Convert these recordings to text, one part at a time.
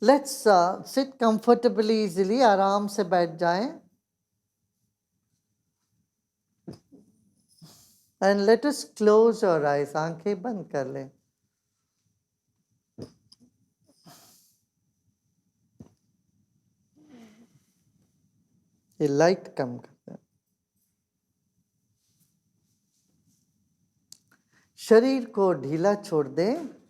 Let's sit comfortably, easily, आराम से बैठ जाएं. And let us close our eyes. आंखें बंद कर लें. ये लाइट कम कर दें. शरीर को ढीला छोड़ दें.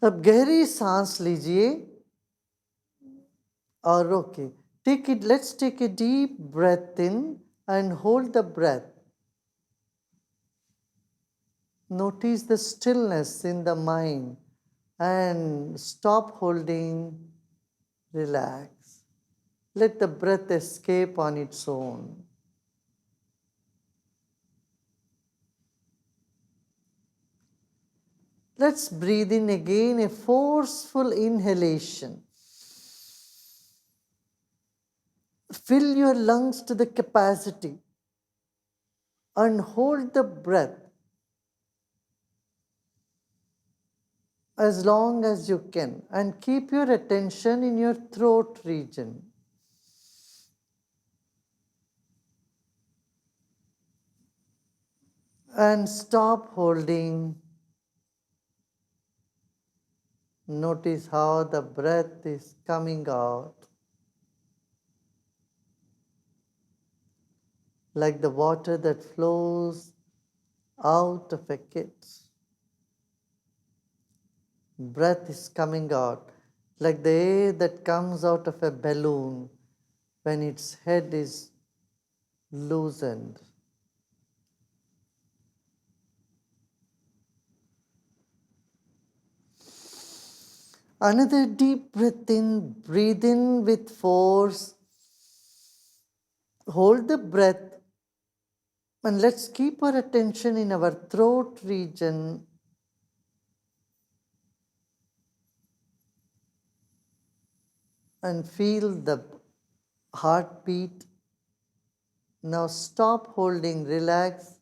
अब गहरी सांस लीजिए और रोकिए. Let's take a deep breath in and hold the breath. Notice the stillness in the mind and stop holding, relax. Let the breath escape on its own. Let's breathe in again, a forceful inhalation. Fill your lungs to the capacity and hold the breath as long as you can, and keep your attention in your throat region. And stop holding. Notice how the breath is coming out, like the water that flows out of a kit. Breath is coming out like the air that comes out of a balloon when its head is loosened. Another deep breath in, breathe in with force. Hold the breath and let's keep our attention in our throat region. And feel the heartbeat. Now stop holding, relax,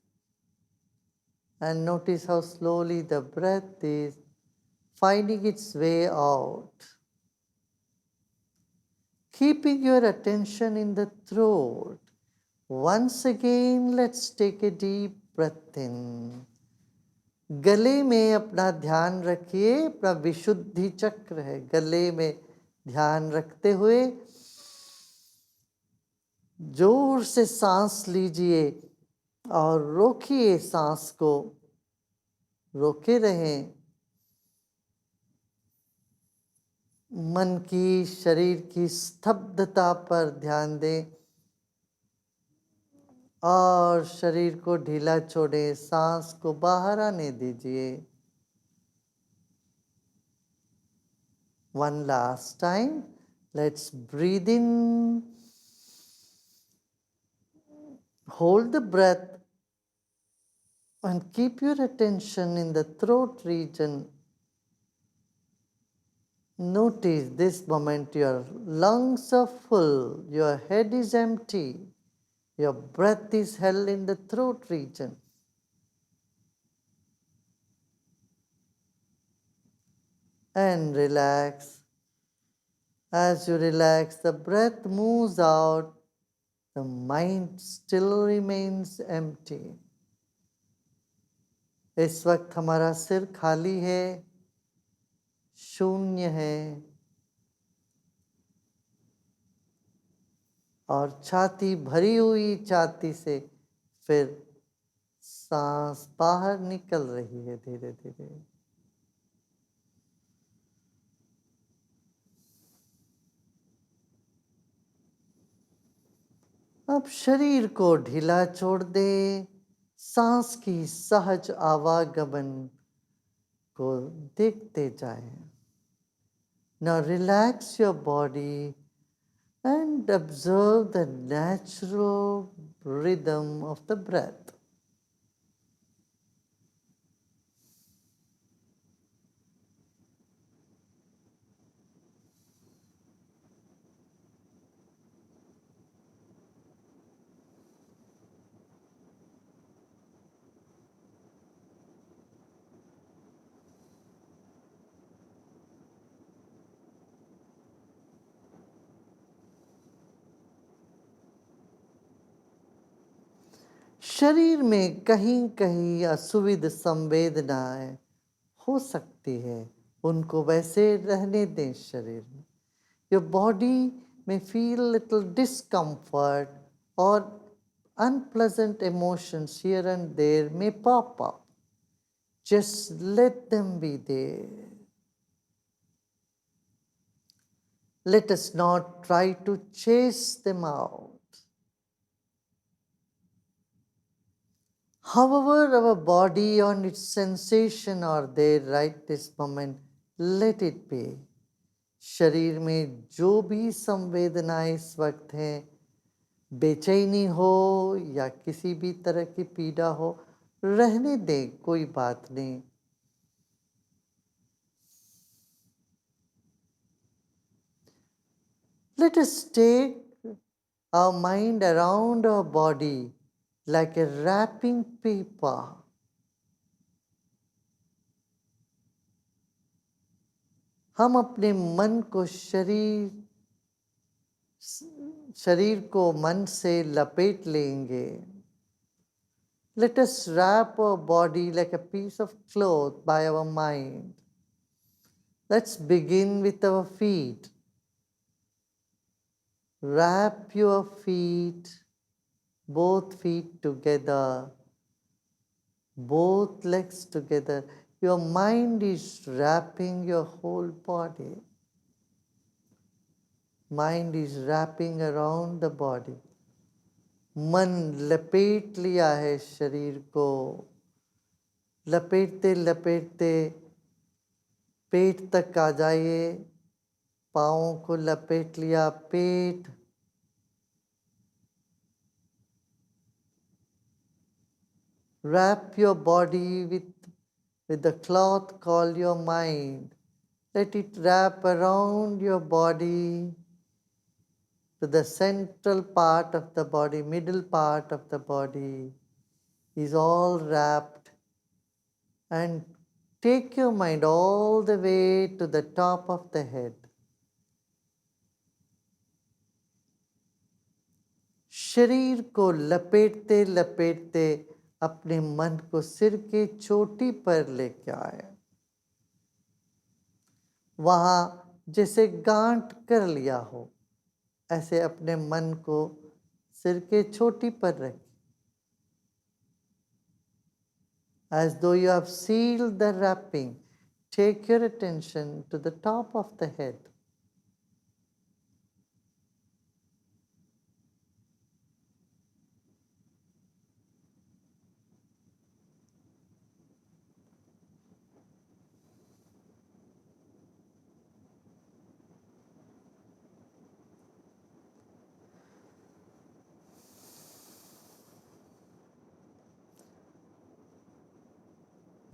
and notice how slowly the breath is finding its way out. Keeping your attention in the throat. Once again, let's take a deep breath in. गले में अपना ध्यान रखिए. अपना विशुद्धि चक्र है. गले में ध्यान रखते हुए जोर से सांस लीजिए और रोकिए सांस को. रोके रहें. मन की, शरीर की स्तब्धता पर ध्यान दें और शरीर को ढीला छोड़ें. सांस को बाहर आने दीजिए. One last time. Let's breathe in. Hold the breath and keep your attention in the throat region. Notice this moment your lungs are full, your head is empty, your breath is held in the throat region. And relax. As you relax, the breath moves out, the mind still remains empty. इस वक्त हमारा सिर खाली है, शून्य है और छाती भरी हुई छाती से फिर सांस बाहर निकल रही है धीरे धीरे. अब शरीर को ढीला छोड़ दे. सांस की सहज आवागमन को देखते जाएं. Now relax your body and observe the natural rhythm of the breath. शरीर में कहीं कहीं असुविध संवेदनाएं हो सकती है, उनको वैसे रहने दें शरीर में। योर बॉडी में फील लिटिल डिस्कम्फर्ट और unpleasant emotions here and there may pop up. Just let them be there. Let us not try to chase them out. However, our body and its sensation are there right this moment, let it be. शरीर में जो भी संवेदनाएं इस वक्त हैं, बेचैनी हो या किसी भी तरह की पीड़ा हो, रहने दें, कोई बात नहीं। Let us take our mind around our body like a wrapping paper. हम अपने मन को शरीर को मन से लपेट लेंगे। Let us wrap our body like a piece of cloth by our mind. Let's begin with our feet. Wrap your feet, both feet together, both legs together. Your mind is wrapping your whole body. Mind is wrapping around the body. मन लपेट लिया है शरीर को, लपेटते लपेटते पेट तक आ जाइए, पाँवों को लपेट लिया, पेट, wrap your body with the cloth called your mind. Let it wrap around your body to the central part of the body, middle part of the body is all wrapped, and take your mind all the way to the top of the head. शरीर को लपेटते लपेटते अपने मन को सिर के चोटी पर लेके आए, वहां जैसे गांठ कर लिया हो, ऐसे अपने मन को सिर के चोटी पर रखें, as though you have sealed the wrapping. Take your attention to the top of the head.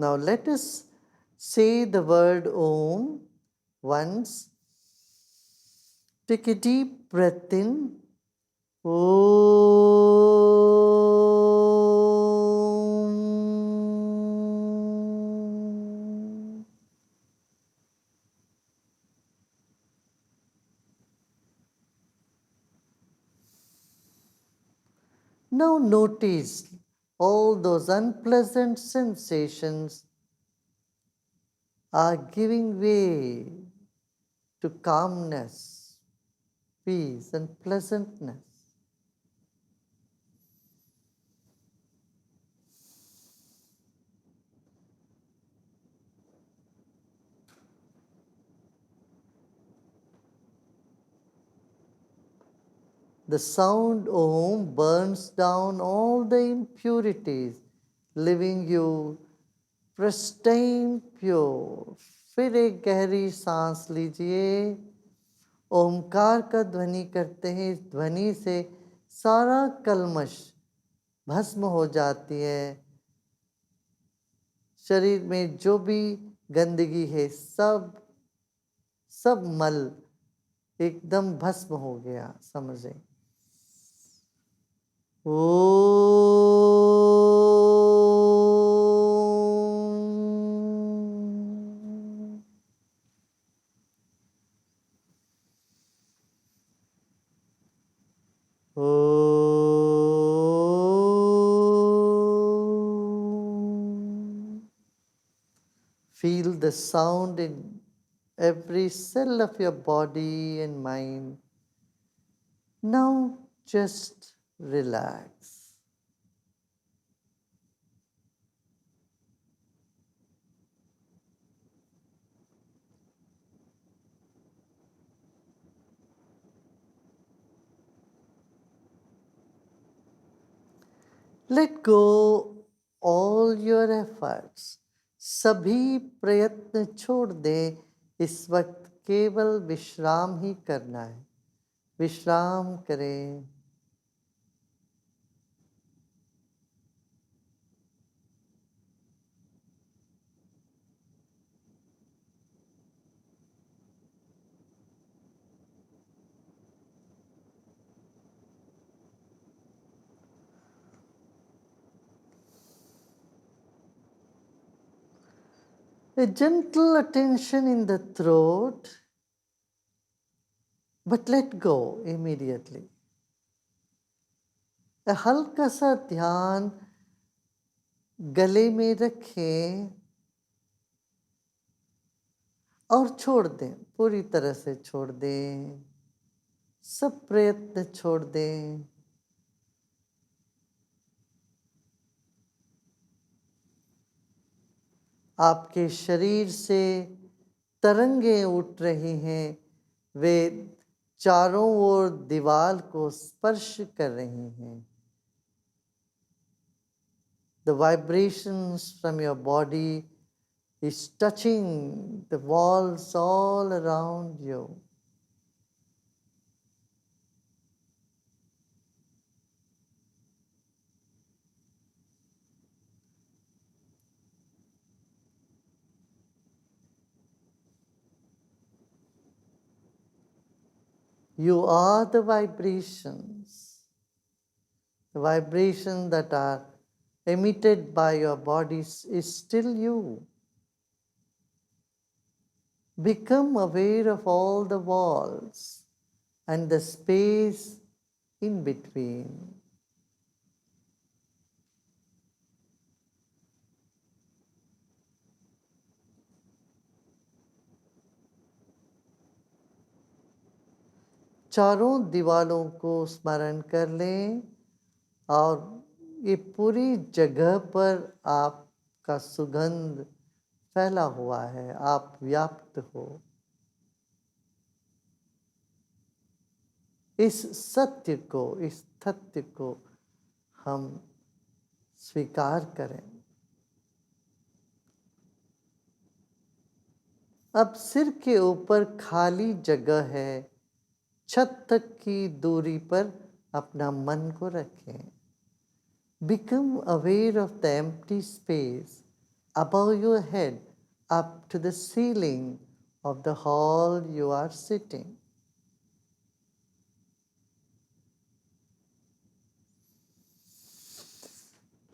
Now let us say the word Om once. Take a deep breath in. Om. Now notice all those unpleasant sensations are giving way to calmness, peace, and pleasantness. The sound Om burns down all the impurities, leaving you pristine pure. फिर एक गहरी सांस लीजिए, ओमकार का ध्वनि करते हैं, इस ध्वनि से सारा कल्मश भस्म हो जाती है, शरीर में जो भी गंदगी है सब मल एकदम भस्म हो गया, समझे। Feel the sound in every cell of your body and mind. Now just relax. Let go all your efforts. सभी प्रयत्न छोड़ दें. इस वक्त केवल विश्राम ही करना है. विश्राम करें. A gentle attention in the throat, but let go immediately. A हल्का सा ध्यान गले में रखें और छोड़ दें. पूरी तरह से छोड़ दें. सब प्रयत्न छोड़ दें. आपके शरीर से तरंगें उठ रही हैं. वे चारों ओर दीवार को स्पर्श कर रही हैं. The vibrations from your body is touching the walls all around you. You are the vibrations. The vibrations that are emitted by your bodies is still you. Become aware of all the walls and the space in between. चारों दीवालों को स्मरण कर लें और ये पूरी जगह पर आपका सुगंध फैला हुआ है. आप व्याप्त हो. इस सत्य को, इस तथ्य को हम स्वीकार करें. अब सिर के ऊपर खाली जगह है. छत तक की दूरी पर अपना मन को रखें. Become aware of the empty space above your head up to the ceiling of the hall you are sitting.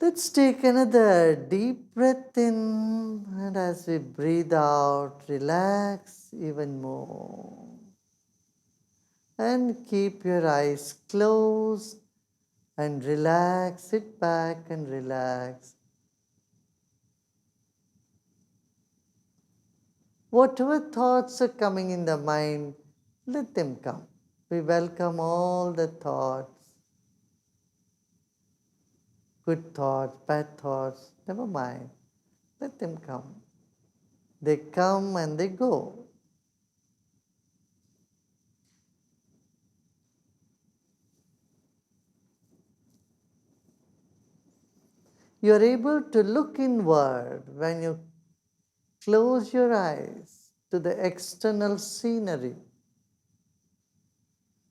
Let's take another deep breath in, and as we breathe out, relax even more. And keep your eyes closed and relax. Sit back and relax. Whatever thoughts are coming in the mind, let them come. We welcome all the thoughts. Good thoughts, bad thoughts, never mind. Let them come. They come and they go. You are able to look inward when you close your eyes to the external scenery.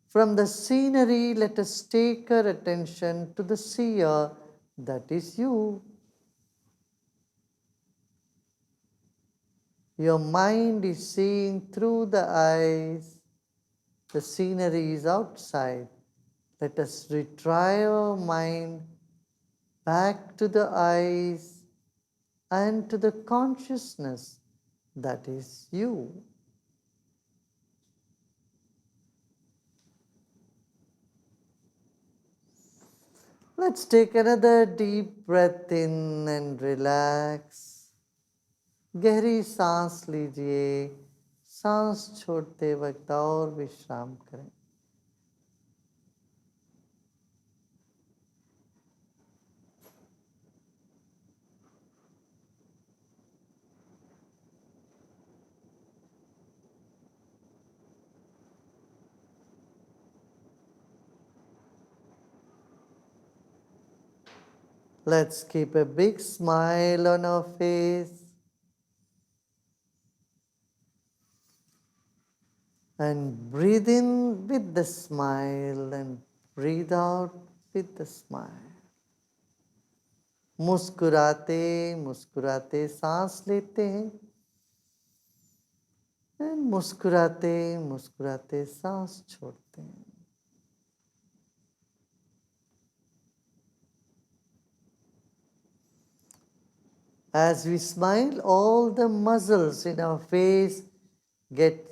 From the scenery, let us take our attention to the seer, that is you. Your mind is seeing through the eyes. The scenery is outside. Let us retrieve our mind back to the eyes and to the consciousness that is you. Let's take another deep breath in and relax. गहरी सांस लीजिए, सांस छोड़ते वक्त और विश्राम करें। Let's keep a big smile on our face and breathe in with the smile and breathe out with the smile. मुस्कुराते मुस्कुराते सांस लेते हैं और मुस्कुराते मुस्कुराते सांस छोड़ते हैं. As we smile, all the muscles in our face get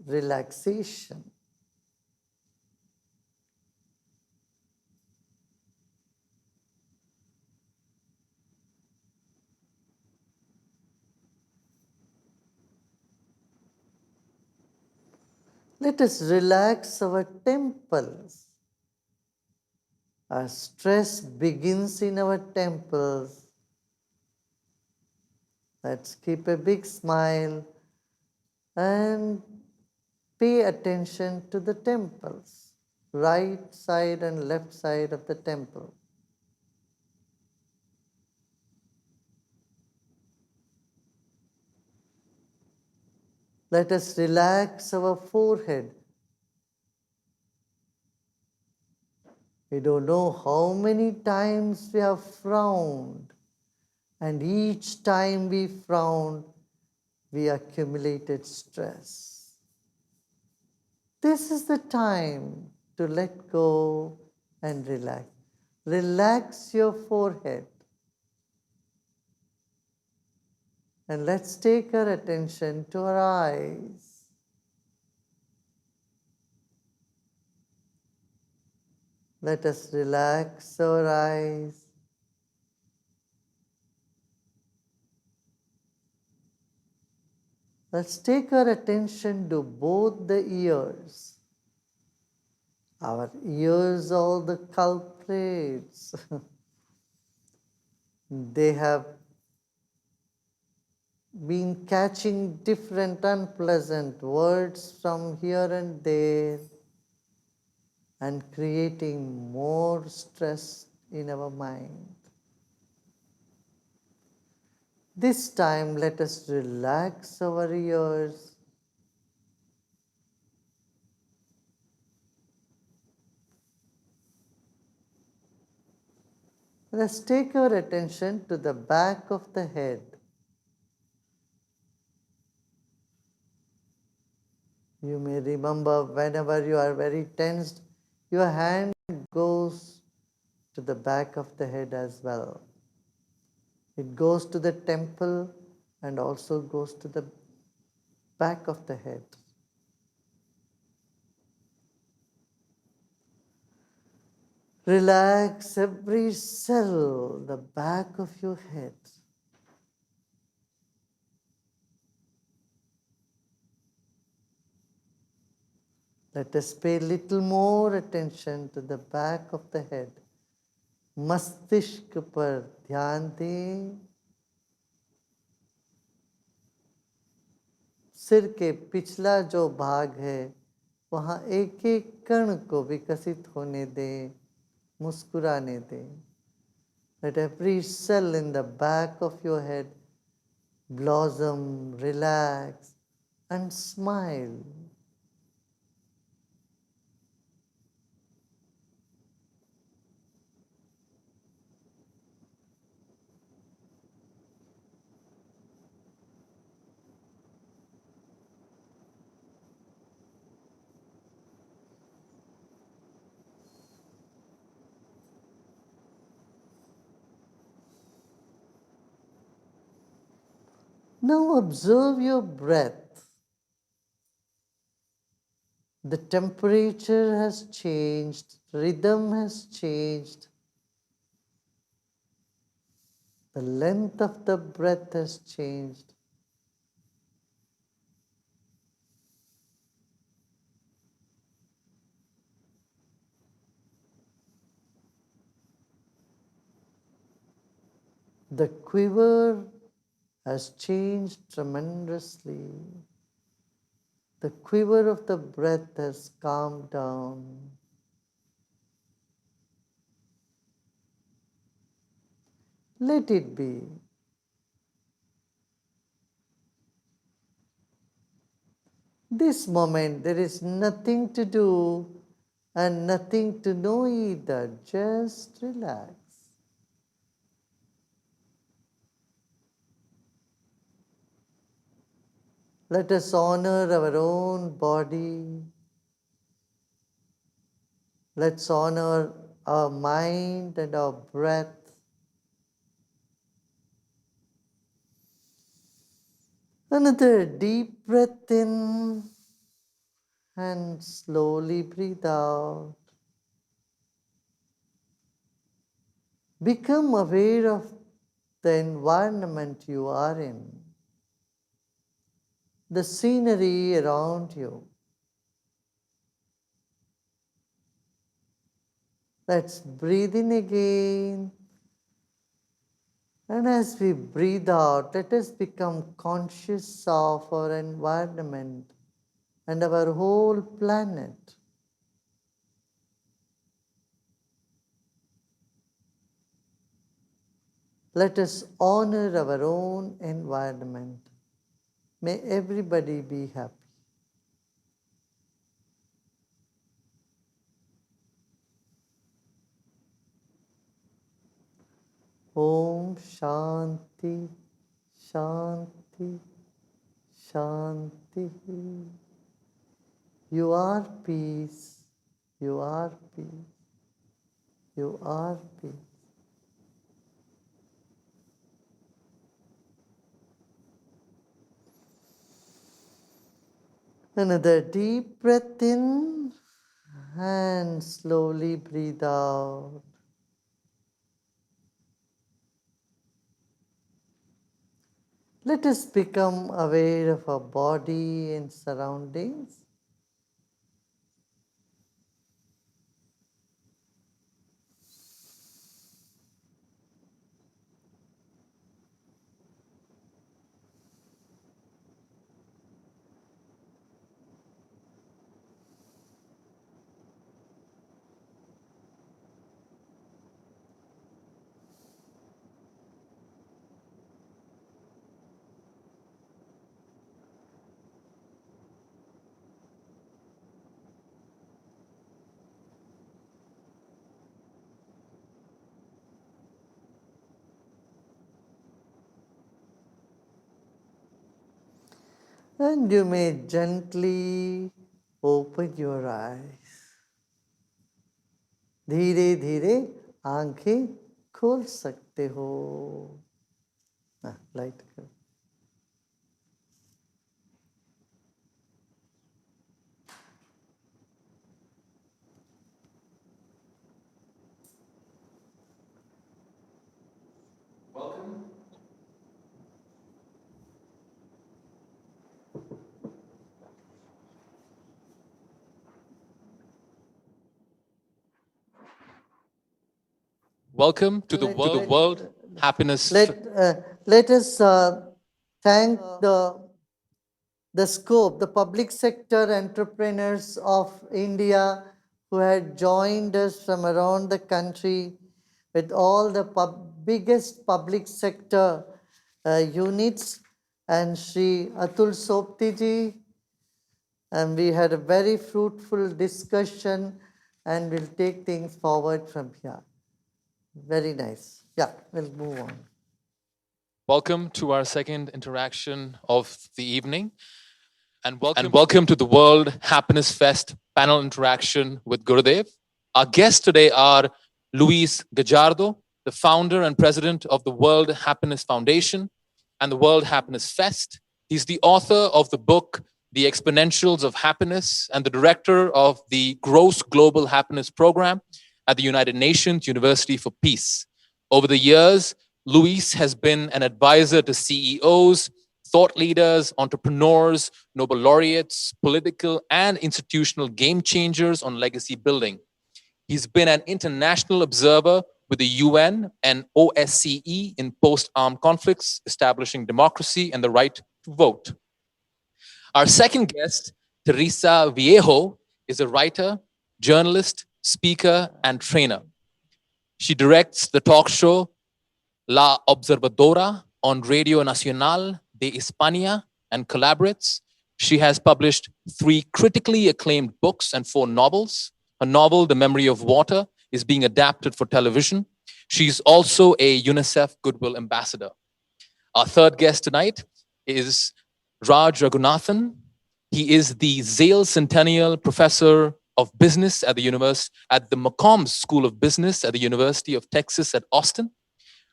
relaxation. Let us relax our temples. Our stress begins in our temples. Let's keep a big smile and pay attention to the temples, right side and left side of the temple. Let us relax our forehead. We don't know how many times we have frowned, and each time we frowned, we accumulated stress. This is the time to let go and relax. Relax your forehead. And let's take our attention to our eyes. Let us relax our eyes. Let's take our attention to both the ears. Our ears are the culprits. They have been catching different unpleasant words from here and there and creating more stress in our mind. This time, let us relax our ears. Let's take our attention to the back of the head. You may remember whenever you are very tensed, your hand goes to the back of the head as well. It goes to the temple and also goes to the back of the head. Relax every cell, the back of your head. Let us pay little more attention to the back of the head. मस्तिष्क पर ध्यान दें. सिर के पिछला जो भाग है वहाँ एक एक कण को विकसित होने दें, मुस्कुराने दें. Let every cell in the back of your head blossom, relax, and smile. Now observe your breath. The temperature has changed, rhythm has changed, the length of the breath has changed. The quiver has changed tremendously. The quiver of the breath has calmed down. Let it be. This moment, there is nothing to do and nothing to know either. Just relax. Let us honor our own body. Let's honor our mind and our breath. Another deep breath in and slowly breathe out. Become aware of the environment you are in, the scenery around you. Let's breathe in again. And as we breathe out, let us become conscious of our environment and our whole planet. Let us honor our own environment. May everybody be happy. Om Shanti, Shanti, Shanti. You are peace. You are peace. You are peace. Another deep breath in and slowly breathe out. Let us become aware of our body and surroundings. And you may gently open your eyes. धीरे धीरे आंखें खोल सकते हो. Light करो. Welcome to the World Happiness. Let us thank the scope, the public sector entrepreneurs of India who had joined us from around the country with all the biggest public sector units, and Sri Atul Soptiji, and we had a very fruitful discussion and we'll take things forward from here. Very nice. Yeah, we'll move on. Welcome to our second interaction of the evening. And welcome to the World Happiness Fest panel interaction with Gurudev. Our guests today are Luis Gajardo, the founder and president of the World Happiness Foundation and the World Happiness Fest. He's the author of the book, The Exponentials of Happiness, and the director of the Gross Global Happiness Program at the United Nations University for Peace. Over the years, Luis has been an advisor to CEOs, thought leaders, entrepreneurs, Nobel laureates, political and institutional game changers on legacy building. He's been an international observer with the UN and OSCE in post-armed conflicts, establishing democracy and the right to vote. Our second guest, Teresa Viejo, is a writer, journalist, speaker, and trainer. She directs the talk show La Observadora on Radio Nacional de España and collaborates. She has published 3 critically acclaimed books and 4 novels. Her novel, The Memory of Water, is being adapted for television. She's also a UNICEF Goodwill Ambassador. Our third guest tonight is Raj Raghunathan. He is the Zale Centennial Professor of Business at the McCombs School of Business at the University of Texas at Austin.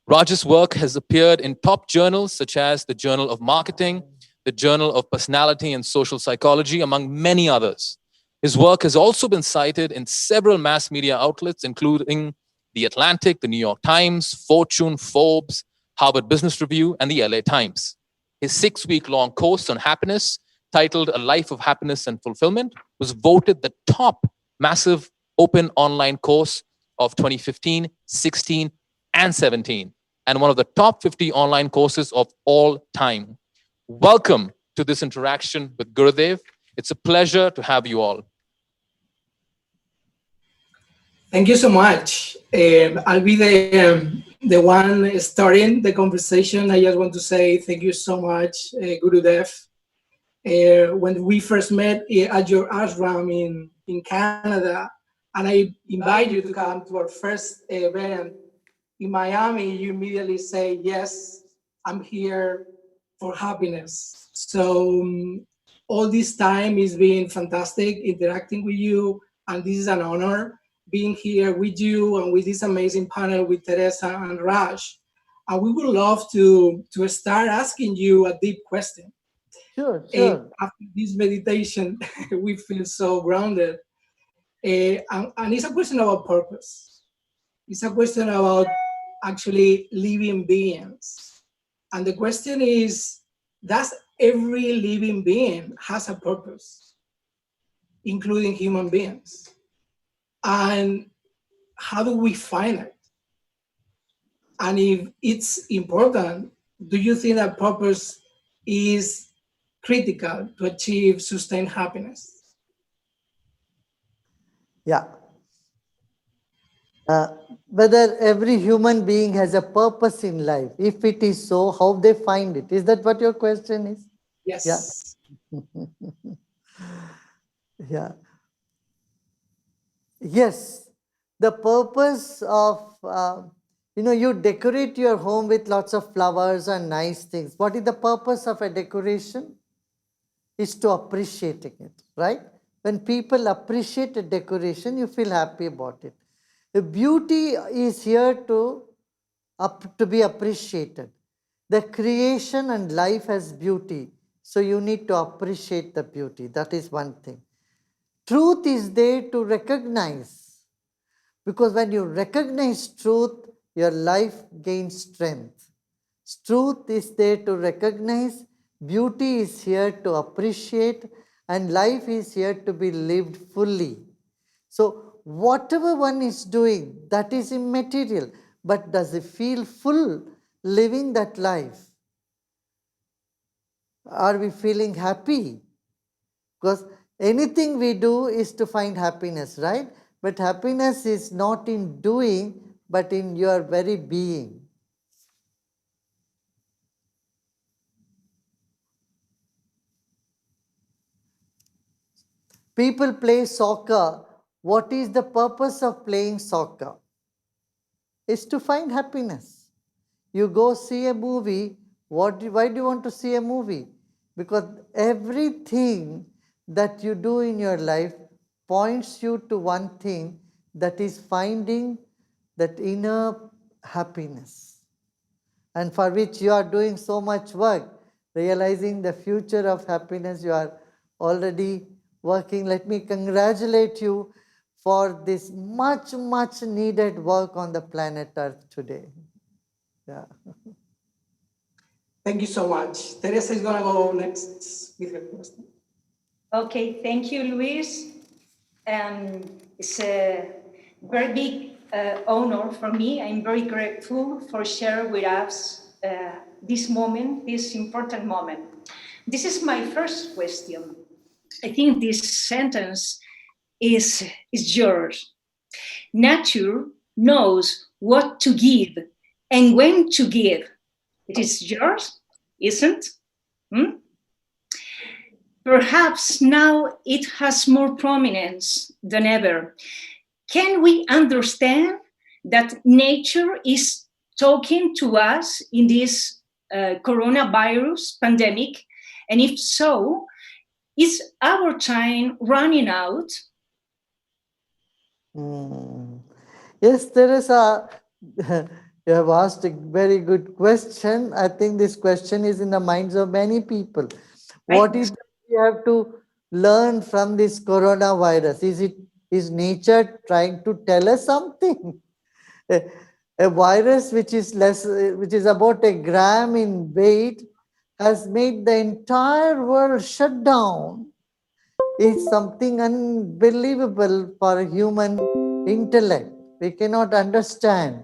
Raj's work has appeared in top journals such as the Journal of Marketing, the Journal of Personality and Social Psychology, among many others. His work has also been cited in several mass media outlets, including The Atlantic, the New York Times, Fortune, Forbes, Harvard Business Review, and the LA Times. His 6-week-long course on happiness, titled A Life of Happiness and Fulfillment, was voted the top massive open online course of 2015, 16, and 17, and one of the top 50 online courses of all time. Welcome to this interaction with Gurudev. It's a pleasure to have you all. Thank you so much. I'll be the one starting the conversation. I just want to say thank you so much, Gurudev. When we first met at your ashram in Canada, and I invite you to come to our first event in Miami, you immediately say, yes, I'm here for happiness. So all this time is been fantastic interacting with you, and this is an honor being here with you and with this amazing panel with Teresa and Raj. And we would love to start asking you a deep question. Sure. After this meditation, we feel so grounded. And it's a question about purpose. It's a question about actually living beings. And the question is, does every living being has a purpose, including human beings? And how do we find it? And if it's important, do you think that purpose is critical to achieve sustained happiness? Yeah. Whether every human being has a purpose in life. If it is so, how they find it? Is that what your question is? Yes. Yeah. Yes. The purpose of, you decorate your home with lots of flowers and nice things. What is the purpose of a decoration? Is to appreciating it, right? When people appreciate a decoration, you feel happy about it. The beauty is here to be appreciated. The creation and life has beauty, so you need to appreciate the beauty. That is one thing. Truth is there to recognize, because when you recognize truth, your life gains strength. Truth is there to recognize, beauty is here to appreciate, and life is here to be lived fully. So whatever one is doing, that is immaterial, but does it feel full living that life? Are we feeling happy? Because anything we do is to find happiness, right? But happiness is not in doing, but in your very being. People play soccer. What is the purpose of playing soccer? Is to find happiness. You go see a movie. Why do you want to see a movie? Because everything that you do in your life points you to one thing, that is finding that inner happiness, and for which you are doing so much work, realizing the future of happiness. You are already working. Let me congratulate you for this much needed work on the planet Earth today. Yeah. Thank you so much. Teresa is going to go next with her question. Okay, thank you, Luis. It's a very big honor for me. I'm very grateful for sharing with us this moment, this important moment. This is my first question. I think this sentence is yours. Nature knows what to give and when to give. It is yours, isn't? Hmm? Perhaps now it has more prominence than ever. Can we understand that nature is talking to us in this coronavirus pandemic? And if so, is our time running out? Yes, there is a. You have asked a very good question. I think this question is in the minds of many people. What is we have to learn from this coronavirus? Is nature trying to tell us something? a, a virus which is about a gram in weight has made the entire world shut down is something unbelievable for human intellect. We cannot understand.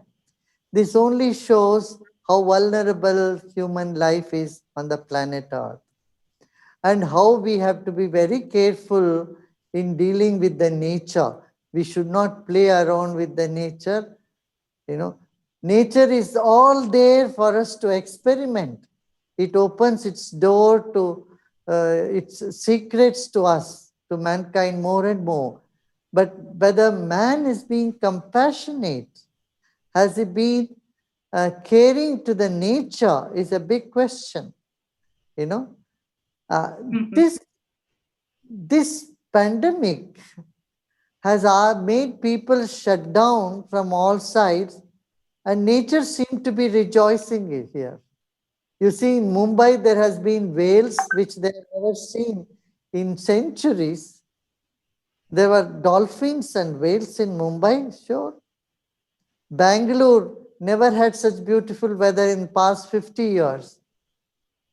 This only shows how vulnerable human life is on the planet Earth and how we have to be very careful in dealing with the nature. We should not play around with the nature. You know, nature is all there for us to experiment. It opens its door to its secrets to us, to mankind more and more. But whether man is being compassionate, has he been caring to the nature is a big question. You know, uh, this this pandemic has made people shut down from all sides, and nature seemed to be rejoicing here. You see, in Mumbai, there has been whales which they have never seen in centuries. There were dolphins and whales in Mumbai, sure. Bangalore never had such beautiful weather in past 50 years.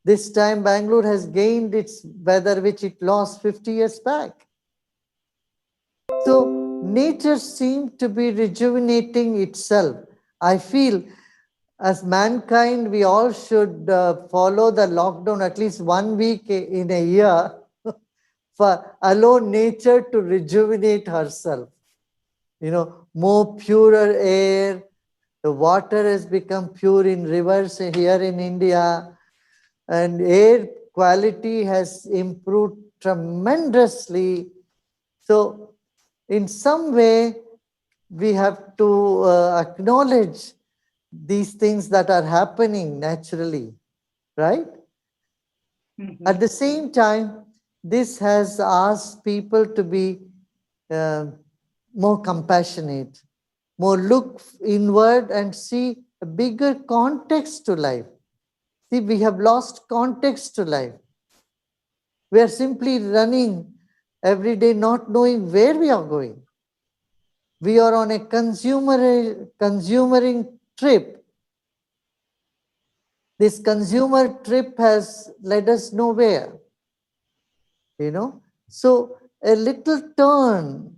This time, Bangalore has gained its weather which it lost 50 years back. So, nature seemed to be rejuvenating itself. I feel as mankind, we all should follow the lockdown at least 1 week in a year for allow nature to rejuvenate herself. You know, more purer air, the water has become pure in rivers here in India, and air quality has improved tremendously. So, in some way, we have to acknowledge these things that are happening naturally, right? At the same time, this has asked people to be uh, more compassionate, more look inward and see a bigger context to life. See, we have lost context to life. We are simply running every day, not knowing where we are going. We are on a consumering trip. This consumer trip has led us nowhere, you know. So a little turn,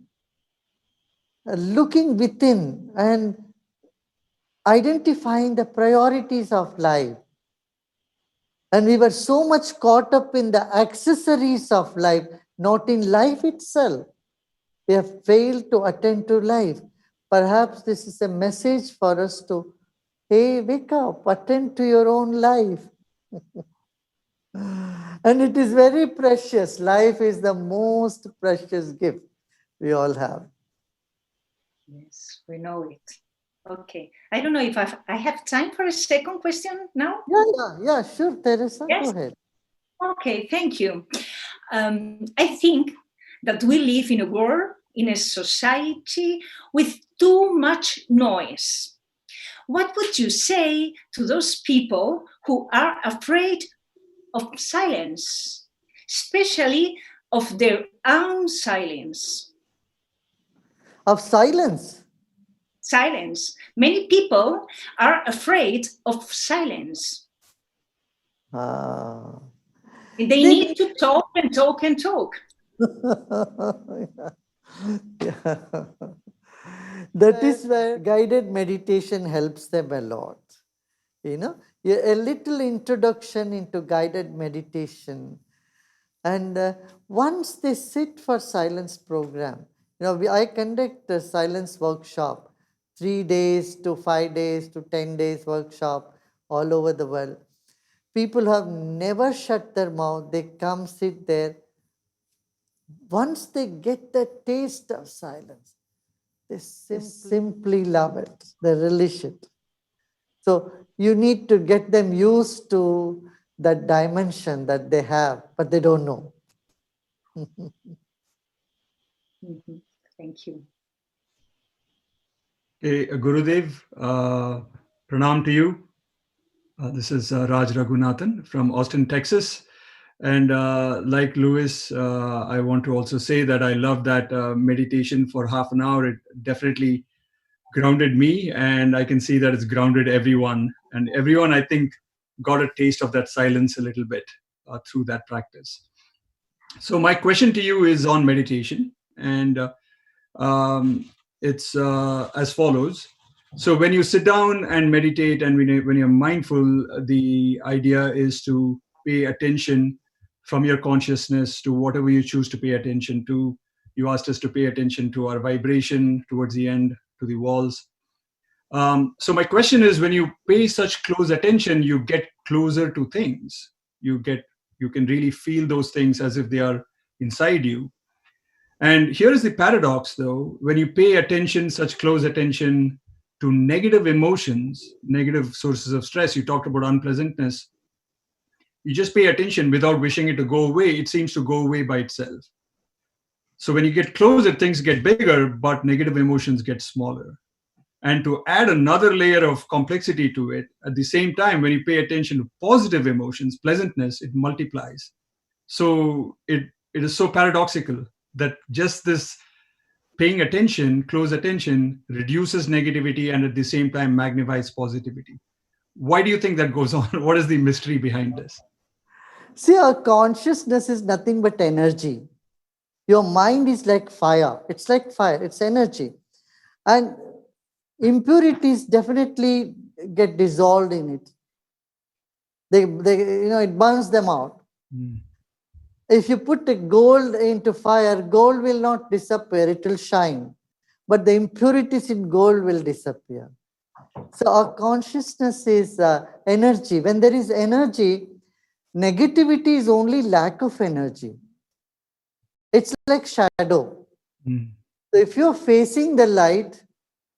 looking within and identifying the priorities of life. And we were so much caught up in the accessories of life, not in life itself. We have failed to attend to life. Perhaps this is a message for us to, hey, wake up, attend to your own life. And it is very precious. Life is the most precious gift we all have. Yes, we know it. Okay. I don't know if I have time for a second question now. Yeah, sure, Teresa, Yes. go ahead. Okay, thank you. I think that we live in a world, in a society with too much noise. What would you say to those people who are afraid of silence, especially of their own silence? Of silence. Silence. Many people are afraid of silence. They need to talk and talk and talk. Yeah. That is where guided meditation helps them a lot. A little introduction into guided meditation. And once they sit for silence program, I conduct a silence workshop, 3 days to 5 days to 10 days workshop all over the world. People who have never shut their mouth, they come sit there. Once they get the taste of silence, they simply love it. They relish it. So you need to get them used to that dimension that they have, but they don't know. Thank you. Okay, Gurudev, pranam to you. This is Raj Raghunathan from Austin, Texas. And like Louis, I want to also say that I love that meditation for half an hour. It definitely grounded me, and I can see that it's grounded everyone. And everyone, I think, got a taste of that silence a little bit through that practice. So my question to you is on meditation, and it's as follows. So when you sit down and meditate, and when you're mindful, the idea is to pay attention from your consciousness to whatever you choose to pay attention to. You asked us to pay attention to our vibration towards the end, to the walls. So my question is, when you pay such close attention, you get closer to things. You can really feel those things as if they are inside you. And here is the paradox, though. When you pay attention, such close attention to negative emotions, negative sources of stress, you talked about unpleasantness, you just pay attention without wishing it to go away. It seems to go away by itself. So when you get closer, things get bigger, but negative emotions get smaller. And to add another layer of complexity to it, at the same time, when you pay attention to positive emotions, pleasantness, it multiplies. So it is so paradoxical that just this paying attention, close attention, reduces negativity and at the same time magnifies positivity. Why do you think that goes on? What is the mystery behind this? See, our consciousness is nothing but energy. Your mind is like fire. It's like fire. It's energy. And impurities definitely get dissolved in it. It burns them out. If you put the gold into fire, gold will not disappear, it will shine. But the impurities in gold will disappear. So our consciousness is energy. When there is energy, negativity is only lack of energy. It's like shadow. So if you're facing the light,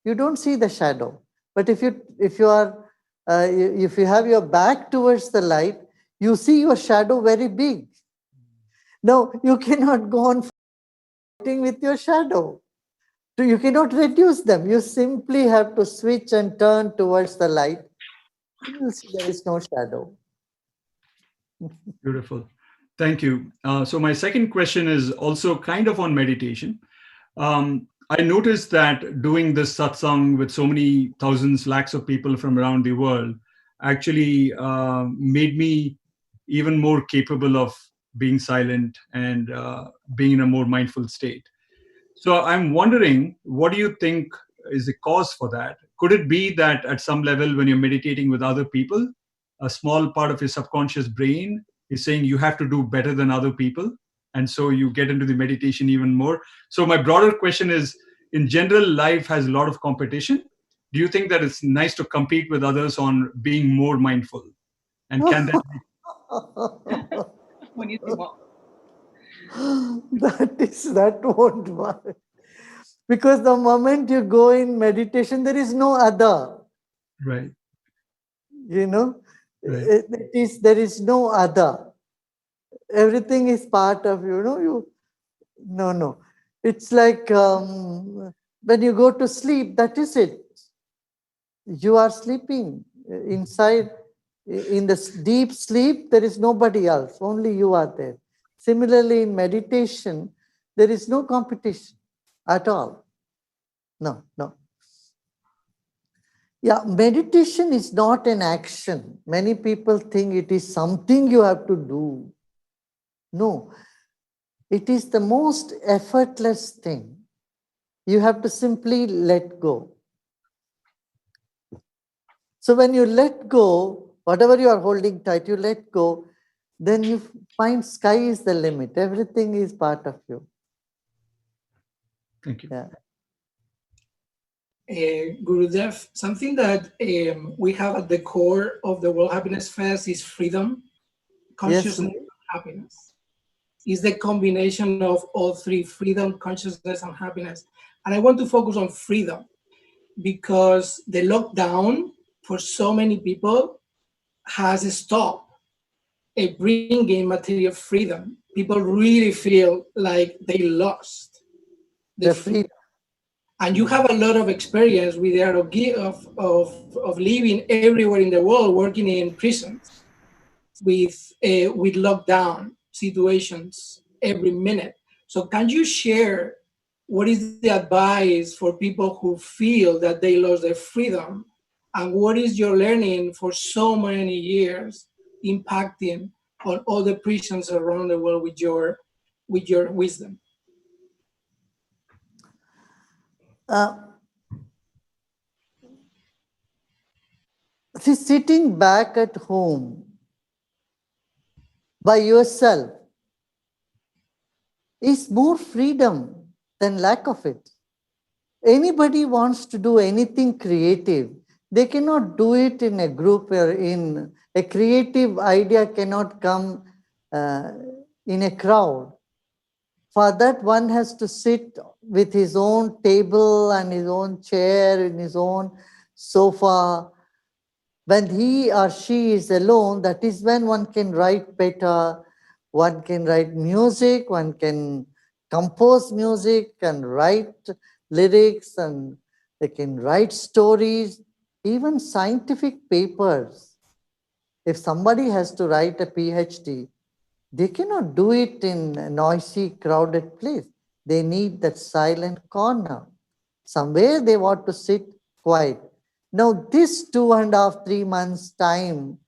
you don't see the shadow. But if you have your back towards the light, you see your shadow very big. No, you cannot go on fighting with your shadow. You cannot reduce them. You simply have to switch and turn towards the light. You will see there is no shadow. Beautiful. Thank you. So my second question is also kind of on meditation. I noticed that doing this satsang with so many thousands, lakhs of people from around the world actually made me even more capable of being silent and being in a more mindful state. So I'm wondering, what do you think is the cause for that? Could it be that at some level, when you're meditating with other people, a small part of your subconscious brain is saying you have to do better than other people? And so you get into the meditation even more. So my broader question is, in general, life has a lot of competition. Do you think that it's nice to compete with others on being more mindful? And can that Buenísimo. That won't work. Because the moment you go in meditation, there is no other. right? Right. There is no other. Everything is part of no. It's like when you go to sleep, that is it. You are sleeping inside. In the deep sleep, there is nobody else. Only you are there. Similarly, in meditation, there is no competition at all. No. Yeah, meditation is not an action. Many people think it is something you have to do. No, it is the most effortless thing. You have to simply let go. So when you let go, whatever you are holding tight, you let go, then you find sky is the limit. Everything is part of you. Thank you. Yeah. Gurudev, something that we have at the core of the World Happiness Fest is freedom, Yes. consciousness, and happiness. Is the combination of all three: freedom, consciousness, and happiness. And I want to focus on freedom because the lockdown for so many people has stopped bringing material freedom. People really feel like they lost the The freedom. freedom. And you have a lot of experience with the art of living everywhere in the world, working in prisons with lockdown situations every minute. So can you share what is the advice for people who feel that they lost their freedom, and what is your learning for so many years impacting on all the prisons around the world with your wisdom? Uh, See, sitting back at home by yourself is more freedom than lack of it. Anybody wants to do anything creative, they cannot do it in a group or in a creative idea cannot come uh, in a crowd. For that, one has to sit with his own table and his own chair in his own sofa. When he or she is alone, that is when one can write better, one can write music, one can compose music and write lyrics, and they can write stories, even scientific papers. If somebody has to write a PhD, they cannot do it in a noisy, crowded place. They need that silent corner. Somewhere they want to sit quiet. Now, this 2.5, 3 months time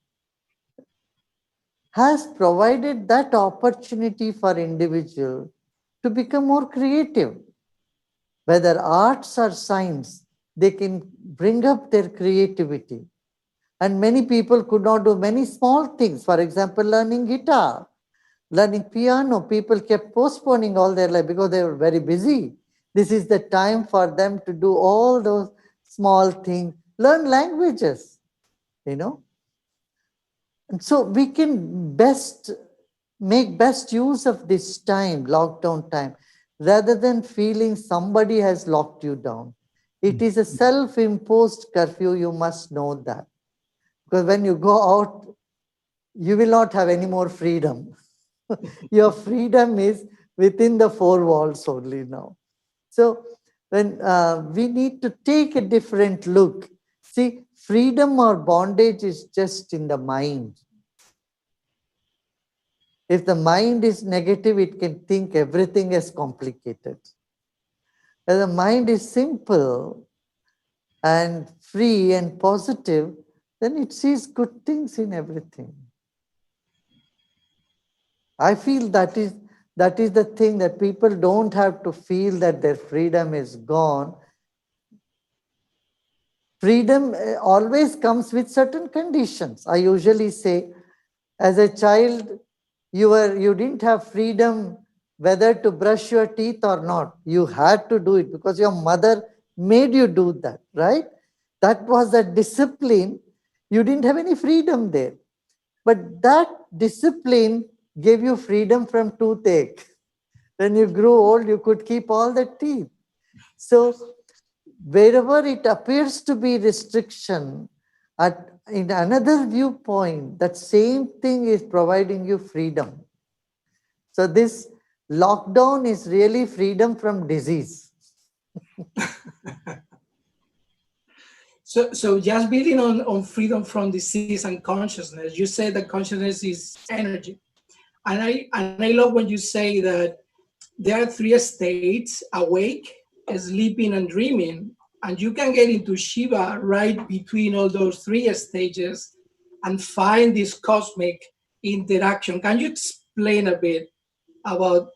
has provided that opportunity for individual to become more creative. Whether arts or science, they can bring up their creativity. And many people could not do many small things. For example, learning guitar, learning piano. People kept postponing all their life because they were very busy. This is the time for them to do all those small things, learn languages, you know. And so we can make best use of this time, lockdown time, rather than feeling somebody has locked you down. It is a self-imposed curfew, you must know that. Because when you go out, you will not have any more freedom. Your freedom is within the four walls only now. So when we need to take a different look, see, freedom or bondage is just in the mind. If the mind is negative, it can think everything is complicated. If the mind is simple and free and positive, then it sees good things in everything. I feel that is the thing, that people don't have to feel that their freedom is gone. Freedom always comes with certain conditions. I usually say, as a child, you didn't have freedom whether to brush your teeth or not. You had to do it because your mother made you do that, right? That was a discipline. You didn't have any freedom there. But that discipline gave you freedom from toothache. When you grew old, you could keep all the teeth. So wherever it appears to be restriction, in another viewpoint, that same thing is providing you freedom. So this lockdown is really freedom from disease. So just building on freedom from disease and consciousness, you say that consciousness is energy. And I love when you say that there are three states: awake, sleeping, and dreaming. And you can get into Shiva right between all those three stages and find this cosmic interaction. Can you explain a bit about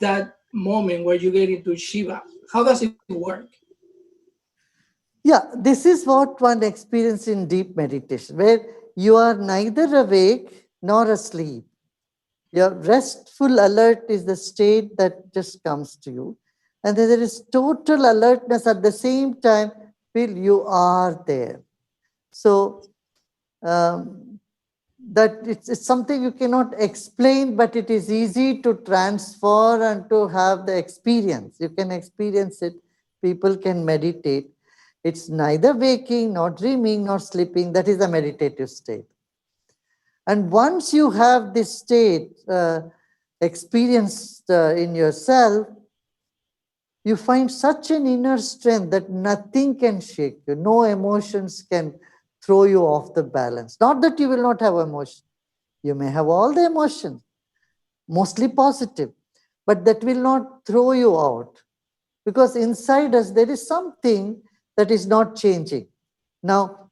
that moment where you get into Shiva? How does it work? Yeah, this is what one experiences in deep meditation, where you are neither awake nor asleep. Your restful alert is the state that just comes to you. And then there is total alertness at the same time, feel you are there. So that it's something you cannot explain, but it is easy to transfer and to have the experience. You can experience it. People can meditate. It's neither waking, nor dreaming, nor sleeping. That is a meditative state. And once you have this state experienced in yourself, you find such an inner strength that nothing can shake you. No emotions can throw you off the balance. Not that you will not have emotion. You may have all the emotions, mostly positive, but that will not throw you out, because inside us there is something that is not changing. Now,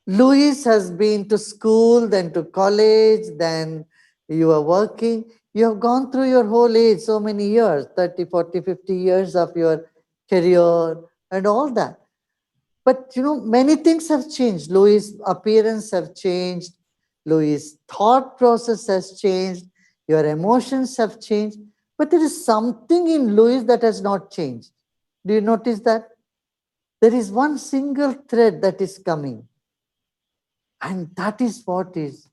Louis has been to school, then to college, then you are working. You have gone through your whole age, so many years, 30, 40, 50 years of your career and all that. But many things have changed. Louis' appearance have changed. Louis' thought process has changed. Your emotions have changed. But there is something in Louis that has not changed. Do you notice that? There is one single thread that is coming. And that is what is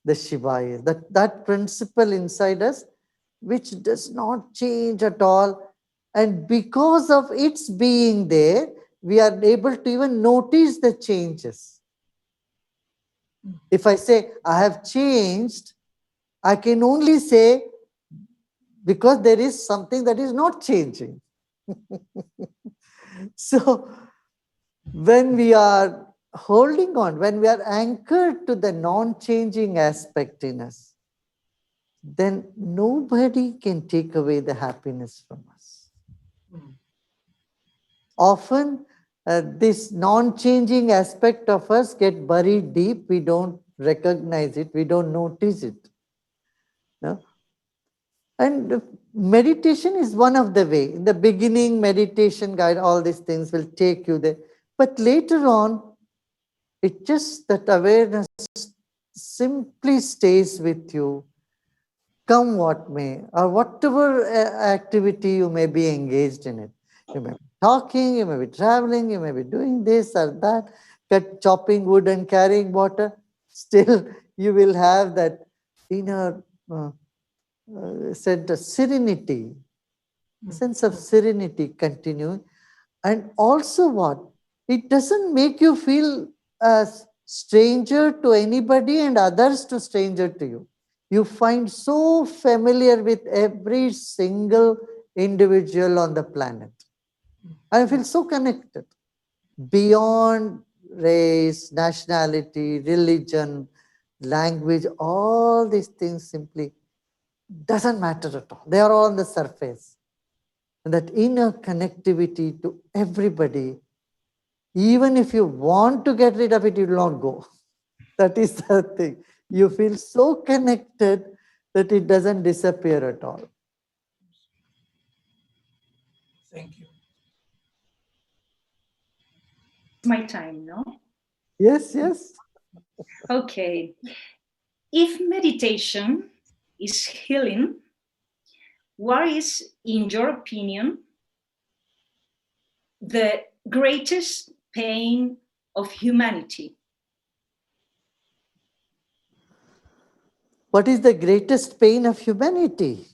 the Shivaya, that principle inside us, which does not change at all. And because of its being there, we are able to even notice the changes. If I say, I have changed, I can only say, because there is something that is not changing. So, when we are holding on, when we are anchored to the non-changing aspect in us, then nobody can take away the happiness from us. Often, this non-changing aspect of us get buried deep. We don't recognize it. We don't notice it. No? And meditation is one of the way. In the beginning, meditation guide, all these things will take you there. But later on, it just that awareness simply stays with you, come what may, or whatever activity you may be engaged in it. You may be talking, you may be traveling, you may be doing this or that, chopping wood and carrying water. Still, you will have that inner serenity, sense of serenity continuing. And also what? It doesn't make you feel a stranger to anybody and others to stranger to you. You find so familiar with every single individual on the planet. I feel so connected beyond race, nationality, religion, language, all these things simply doesn't matter at all. They are all on the surface. And that inner connectivity to everybody, even if you want to get rid of it, you will not go. That is the thing. You feel so connected that it doesn't disappear at all. Thank you. My time, no? Yes, yes. Okay. If meditation is healing, what is, in your opinion, the greatest pain of humanity? What is the greatest pain of humanity?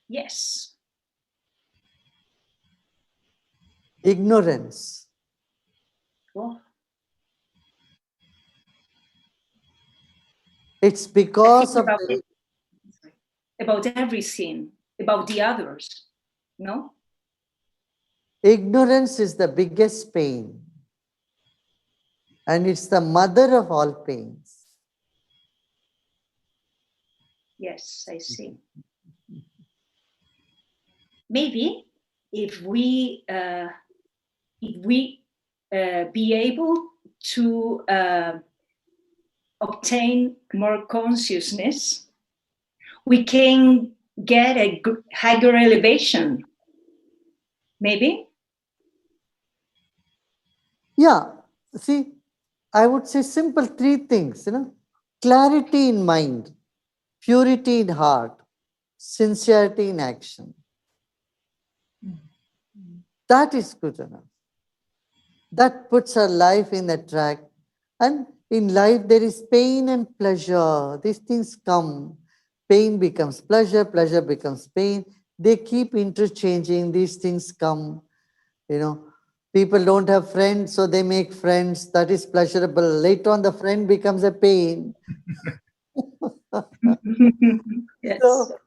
Yes. Ignorance. Well, It's I because think of the about everything, about the others, no? ignorance is the biggest pain. And it's the mother of all pains. Yes, I see. Maybe if we be able to obtain more consciousness, we can get a higher elevation Maybe? Yeah, see, I would say simple three things, clarity in mind, purity in heart, sincerity in action. That is good enough. That puts our life in a track. And in life, there is pain and pleasure. These things come. Pain becomes pleasure, pleasure becomes pain. They keep interchanging. These things come. You know, people don't have friends, so they make friends. That is pleasurable. Later on, the friend becomes a pain. Yes. So,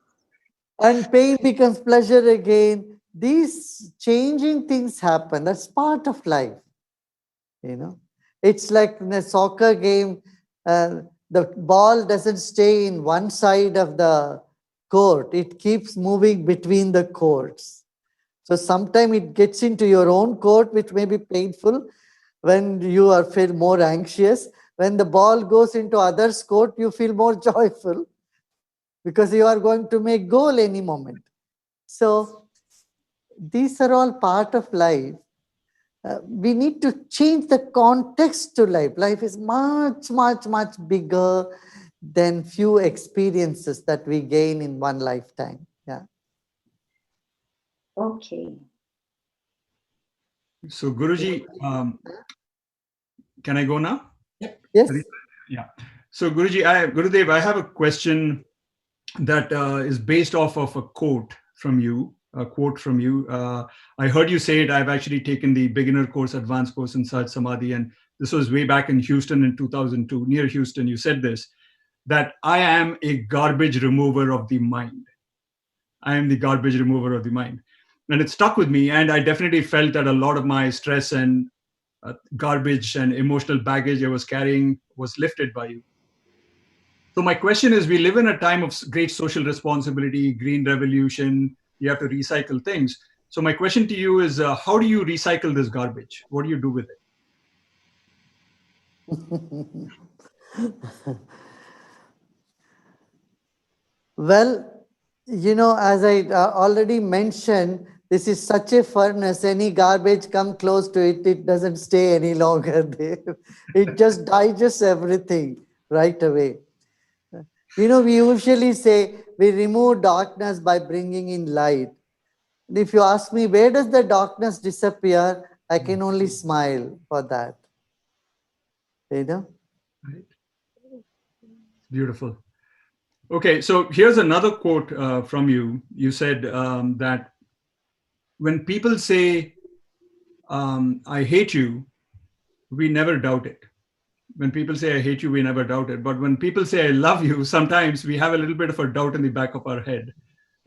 and pain becomes pleasure again. These changing things happen. That's part of life. you know it's like in a soccer game. The ball doesn't stay in one side of the court, it keeps moving between the courts. So sometimes it gets into your own court, which may be painful when you are feel more anxious. When the ball goes into others court, you feel more joyful because you are going to make goal any moment. So these are all part of life. We need to change the context to life. Life is much, much, much bigger than few experiences that we gain in one lifetime. Yeah. Okay. So, Guruji, can I go now? Yes. Yeah. So, Gurudev, I have a question that is based off of a quote from you. I heard you say it. I've actually taken the beginner course, advanced course in Sahaj Samadhi, and this was way back in Houston in 2002, near Houston. You said this, that I am a garbage remover of the mind. I am the garbage remover of the mind. And it stuck with me. And I definitely felt that a lot of my stress and garbage and emotional baggage I was carrying was lifted by you. So my question is, we live in a time of great social responsibility, green revolution. You have to recycle things. So my question to you is, how do you recycle this garbage? What do you do with it? Well, as I already mentioned, this is such a furnace. Any garbage come close to it, it doesn't stay any longer there. It just digests everything right away. We usually say we remove darkness by bringing in light. And if you ask me, where does the darkness disappear? I can only smile for that. You know? Right. Beautiful. Okay, so here's another quote from you. You said that when people say, I hate you, we never doubt it. When people say, I hate you, we never doubt it. But when people say, I love you, sometimes we have a little bit of a doubt in the back of our head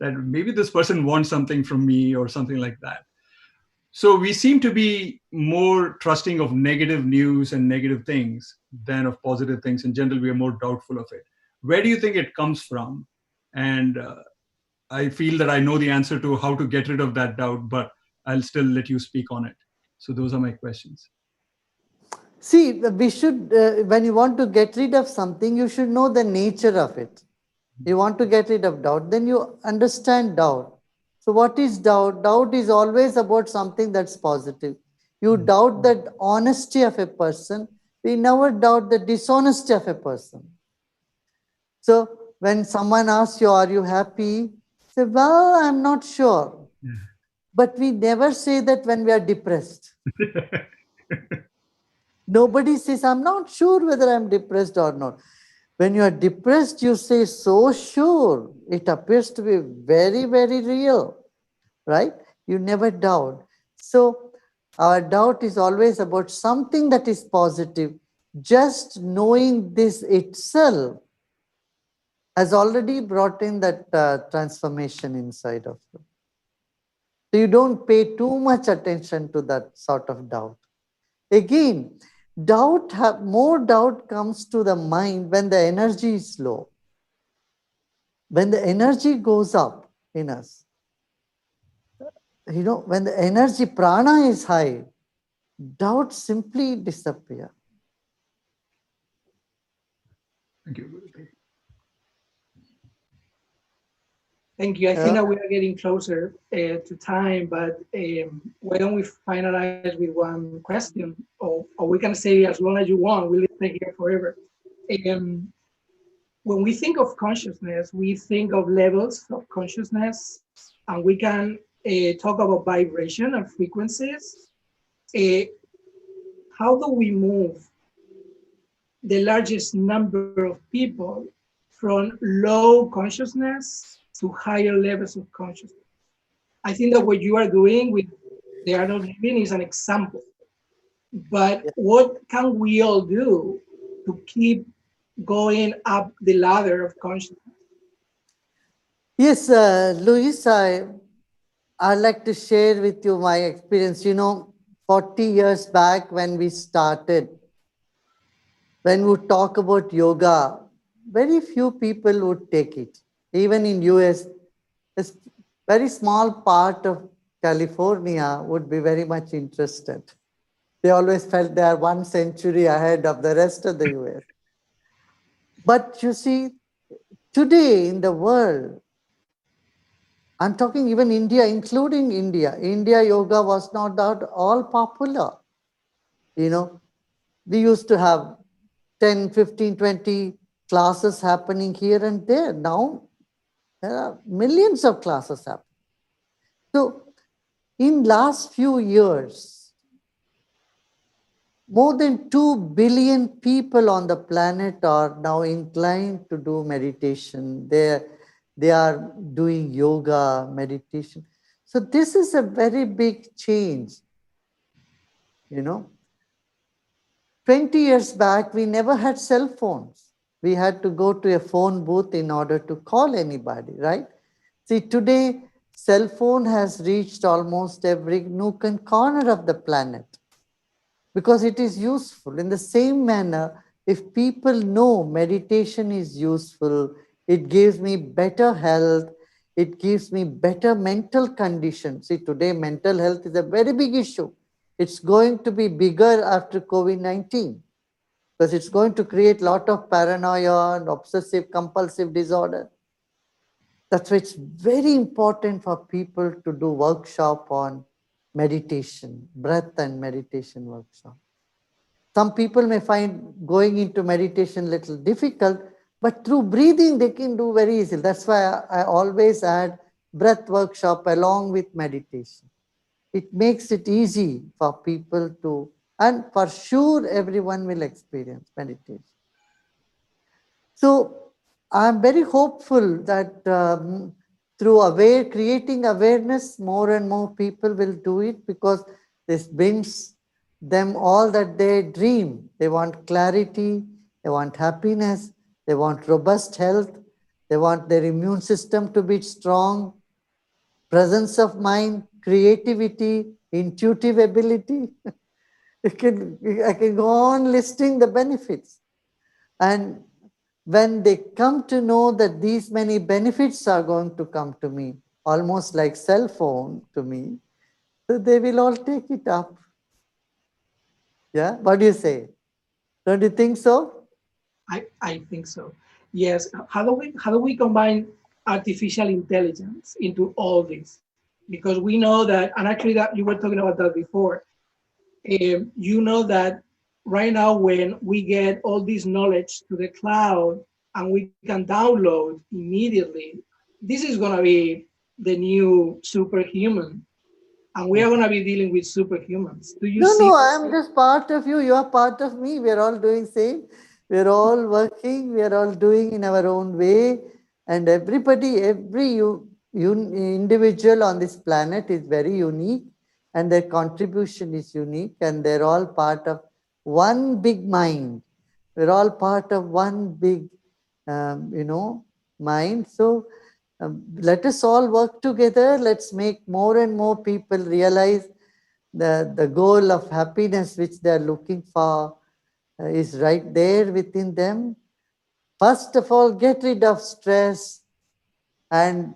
that maybe this person wants something from me or something like that. So we seem to be more trusting of negative news and negative things than of positive things. In general, we are more doubtful of it. Where do you think it comes from? And I feel that I know the answer to how to get rid of that doubt, but I'll still let you speak on it. So those are my questions. See, we should, when you want to get rid of something, you should know the nature of it. You want to get rid of doubt, then you understand doubt. So, what is doubt? Doubt is always about something that's positive. You doubt the honesty of a person, we never doubt the dishonesty of a person. So, when someone asks you, are you happy? Say, well, I'm not sure. Yeah. But we never say that when we are depressed. Nobody says, I'm not sure whether I'm depressed or not. When you are depressed, you say, so sure. It appears to be very, very real, right? You never doubt. So, our doubt is always about something that is positive. Just knowing this itself has already brought in that transformation inside of you. So, you don't pay too much attention to that sort of doubt. Again, more doubt comes to the mind when the energy is low. When the energy goes up in us, when the energy prana is high, doubts simply disappear. Thank you. Thank you. I think that we are getting closer to time, but why don't we finalize with one question, or we can say as long as you want. We'll stay here forever. Um, when we think of consciousness, we think of levels of consciousness, and we can talk about vibration and frequencies. Uh, how do we move the largest number of people from low consciousness to higher levels of consciousness? I think that what you are doing with the art of living is an example. But what can we all do to keep going up the ladder of consciousness? Yes, Luis, I'd like to share with you my experience. 40 years back when we started, when we talk about yoga, very few people would take it. Even in US, a very small part of California would be very much interested. They always felt they are 1 century ahead of the rest of the US. But you see, today in the world, I'm talking even India, including India, India yoga was not at all popular. We used to have 10, 15, 20 classes happening here and there. Now there are millions of classes happening. So in last few years, more than 2 billion people on the planet are now inclined to do meditation. They are doing yoga, meditation. So this is a very big change. 20 years back, we never had cell phones. We had to go to a phone booth in order to call anybody, right? See, today, cell phone has reached almost every nook and corner of the planet because it is useful. In the same manner, if people know meditation is useful, it gives me better health, it gives me better mental condition. See, today mental health is a very big issue. It's going to be bigger after COVID-19 because it's going to create a lot of paranoia and obsessive compulsive disorder. That's why it's very important for people to do workshop on meditation, breath and meditation workshop. Some people may find going into meditation a little difficult, but through breathing, they can do very easily. That's why I always add breath workshop along with meditation. It makes it easy for people to, and for sure, everyone will experience meditation. So I'm very hopeful that through creating awareness, more and more people will do it because this brings them all that they dream. They want clarity, they want happiness, they want robust health, they want their immune system to be strong, presence of mind, creativity, intuitive ability. I can go on listing the benefits. And when they come to know that these many benefits are going to come to me, almost like cell phone to me, so they will all take it up. Yeah, what do you say? Don't you think so? I think so. Yes. How do we combine artificial intelligence into all this? Because we know that, and actually that you were talking about that before. You know that right now when we get all this knowledge to the cloud and we can download immediately, this is going to be the new superhuman, and we are going to be dealing with superhumans. Do you No, see? no, I am just part of you. You are part of me. We are all doing same. We are all working. We are all doing in our own way. And everybody, individual on this planet is very unique, and their contribution is unique, and they're all part of one big mind. We're all part of one big, mind. So let us all work together. Let's make more and more people realize the goal of happiness which they are looking for is right there within them. First of all, get rid of stress and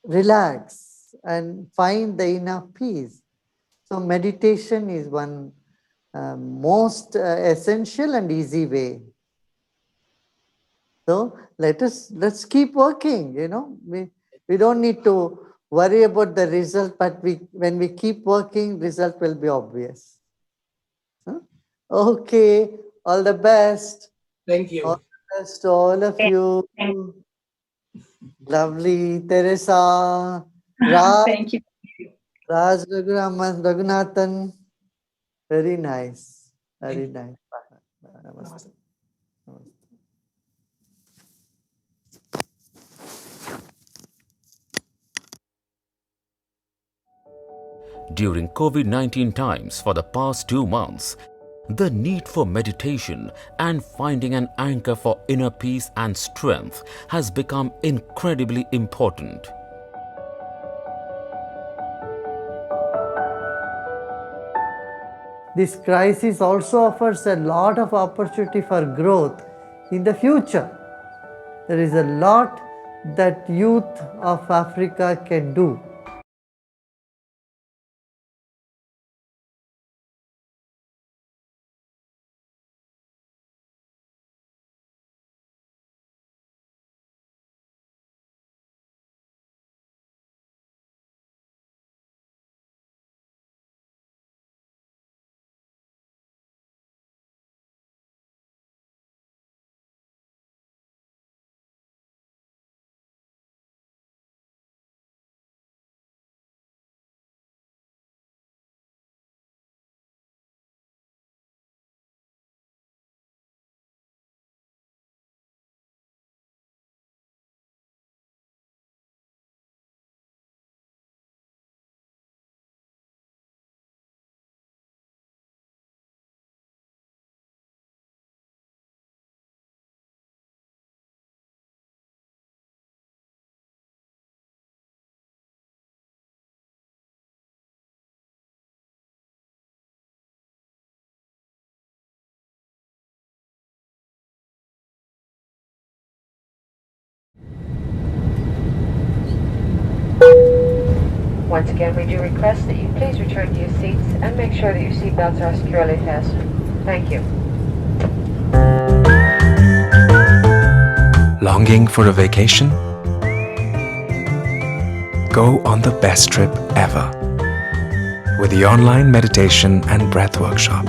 relax and find the inner peace. So meditation is one most essential and easy way. So let's keep working. We don't need to worry about the result, but when we keep working, result will be obvious. Huh? Okay, all the best. Thank All you. the best to all of you. Lovely, Teresa, Raj, Thank you. Raj Raghunathan. Very nice. Very Thank you. nice. Namaste. Namaste. During COVID-19 times for the past 2 months, the need for meditation and finding an anchor for inner peace and strength has become incredibly important. This crisis also offers a lot of opportunity for growth in the future. There is a lot that youth of Africa can do. Once again, we do request that you please return to your seats and make sure that your seatbelts are securely fastened. Thank you. Longing for a vacation? Go on the best trip ever with the online meditation and breath workshop.